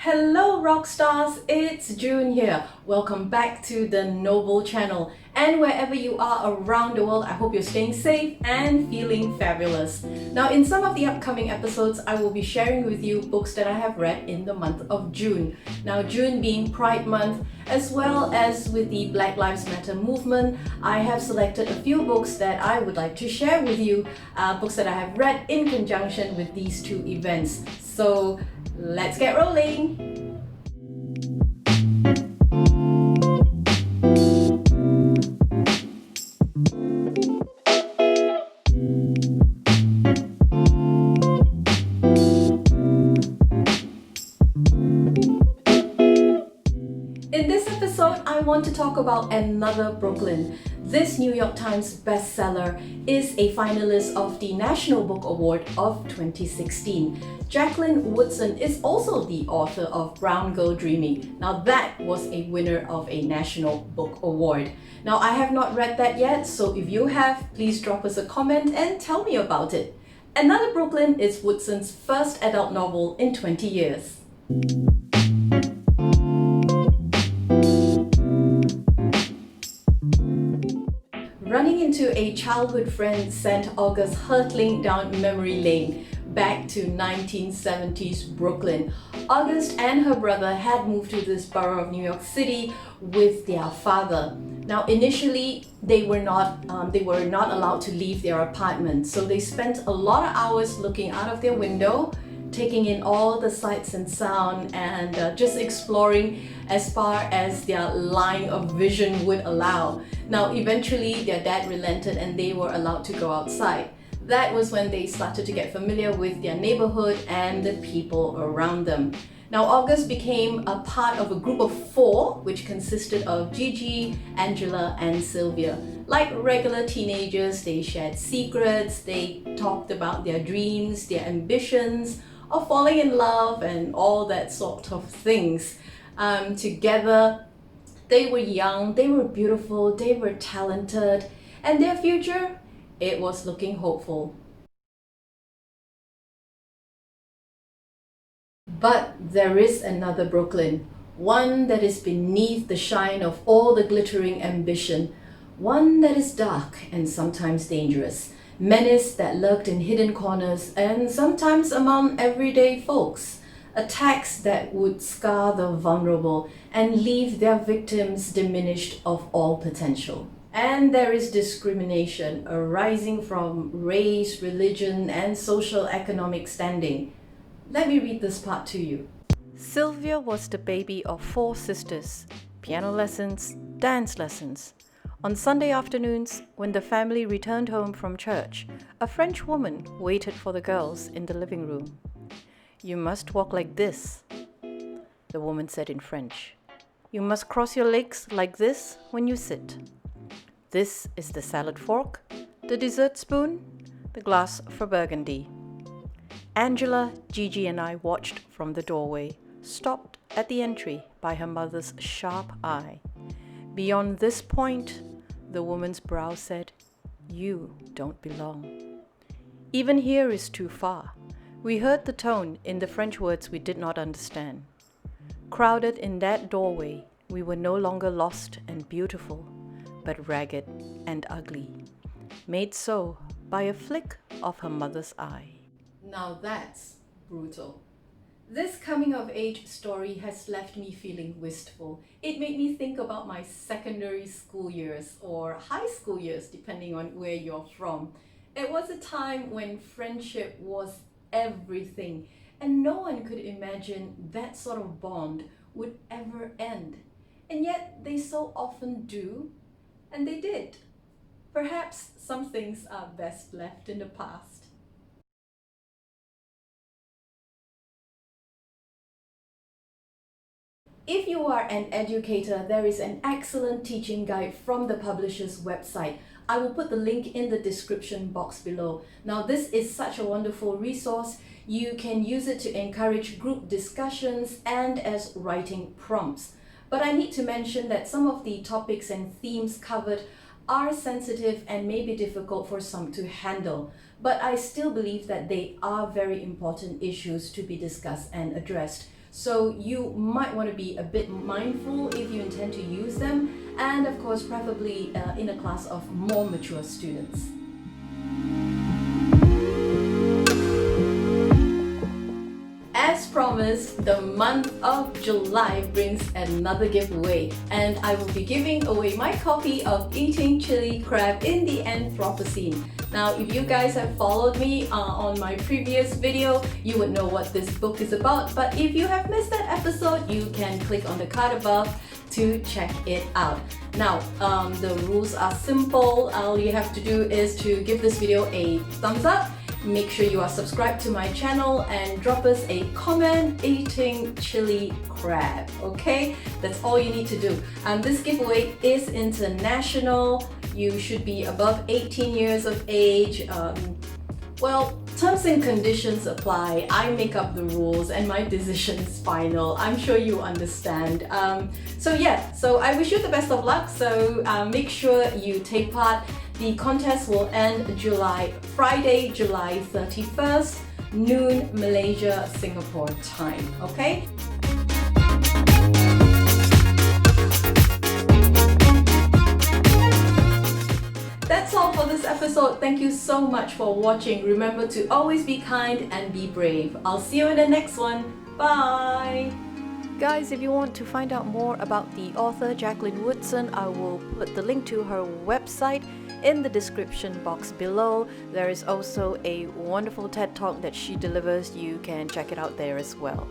Hello rock stars, it's June here. Welcome back to the Noble channel. And wherever you are around the world, I hope you're staying safe and feeling fabulous. Now in some of the upcoming episodes, I will be sharing with you books that I have read in the month of June. Now June being Pride Month, as well as with the Black Lives Matter movement, I have selected a few books that I would like to share with you, books that I have read in conjunction with these two events. So let's get rolling! In this episode, I want to talk about Another Brooklyn. This New York Times bestseller is a finalist of the National Book Award of 2016. Jacqueline Woodson is also the author of Brown Girl Dreaming. Now that was a winner of a National Book Award. Now I have not read that yet, so if you have, please drop us a comment and tell me about it. Another Brooklyn is Woodson's first adult novel in 20 years. Running into a childhood friend sent August hurtling down memory lane back to 1970s Brooklyn. August and her brother had moved to this borough of New York City with their father. Now initially they were not allowed to leave their apartment, so they spent a lot of hours looking out of their window, taking in all the sights and sound, and just exploring as far as their line of vision would allow. Now eventually their dad relented and they were allowed to go outside. That was when they started to get familiar with their neighborhood and the people around them. Now August became a part of a group of four, which consisted of Gigi, Angela, and Sylvia. Like regular teenagers, they shared secrets, they talked about their dreams, their ambitions, of falling in love and all that sort of things. Together, they were young, they were beautiful, they were talented, and their future, it was looking hopeful. But there is another Brooklyn, one that is beneath the shine of all the glittering ambition, one that is dark and sometimes dangerous, menace that lurked in hidden corners and sometimes among everyday folks, attacks that would scar the vulnerable and leave their victims diminished of all potential. And there is discrimination arising from race, religion, and social economic standing. Let me read this part to you. Sylvia was the baby of four sisters, piano lessons, dance lessons. On Sunday afternoons, when the family returned home from church, a French woman waited for the girls in the living room. "You must walk like this," the woman said in French. "You must cross your legs like this when you sit. This is the salad fork, the dessert spoon, the glass for burgundy." Angela, Gigi, and I watched from the doorway, stopped at the entry by her mother's sharp eye. Beyond this point, the woman's brow said, "You don't belong. Even here is too far." We heard the tone in the French words we did not understand. Crowded in that doorway, we were no longer lost and beautiful, but ragged and ugly, made so by a flick of her mother's eye. Now that's brutal. This coming-of-age story has left me feeling wistful. It made me think about my secondary school years or high school years, depending on where you're from. It was a time when friendship was everything, and no one could imagine that sort of bond would ever end. And yet they so often do, and they did. Perhaps some things are best left in the past. If you are an educator, there is an excellent teaching guide from the publisher's website. I will put the link in the description box below. Now this is such a wonderful resource. You can use it to encourage group discussions and as writing prompts. But I need to mention that some of the topics and themes covered are sensitive and may be difficult for some to handle. But I still believe that they are very important issues to be discussed and addressed. So you might want to be a bit mindful if you intend to use them, and of course preferably in a class of more mature students. As promised, the month of July brings another giveaway, and I will be giving away my copy of Eating Chili Crab in the Anthropocene. Now, if you guys have followed me on my previous video, you would know what this book is about, but if you have missed that episode, you can click on the card above to check it out. Now, the rules are simple. All you have to do is to give this video a thumbs up. Make sure you are subscribed to my channel and drop us a comment eating chili crab, okay? That's all you need to do. This giveaway is international. You should be above 18 years of age. Well, terms and conditions apply. I make up the rules and my decision is final. I'm sure you understand. So I wish you the best of luck. So make sure you take part. The contest will end Friday, July 31st, noon Malaysia, Singapore time, okay? That's all for this episode. Thank you so much for watching. Remember to always be kind and be brave. I'll see you in the next one. Bye! Guys, if you want to find out more about the author Jacqueline Woodson, I will put the link to her website in the description box below. There is also a wonderful TED Talk that she delivers. You can check it out there as well.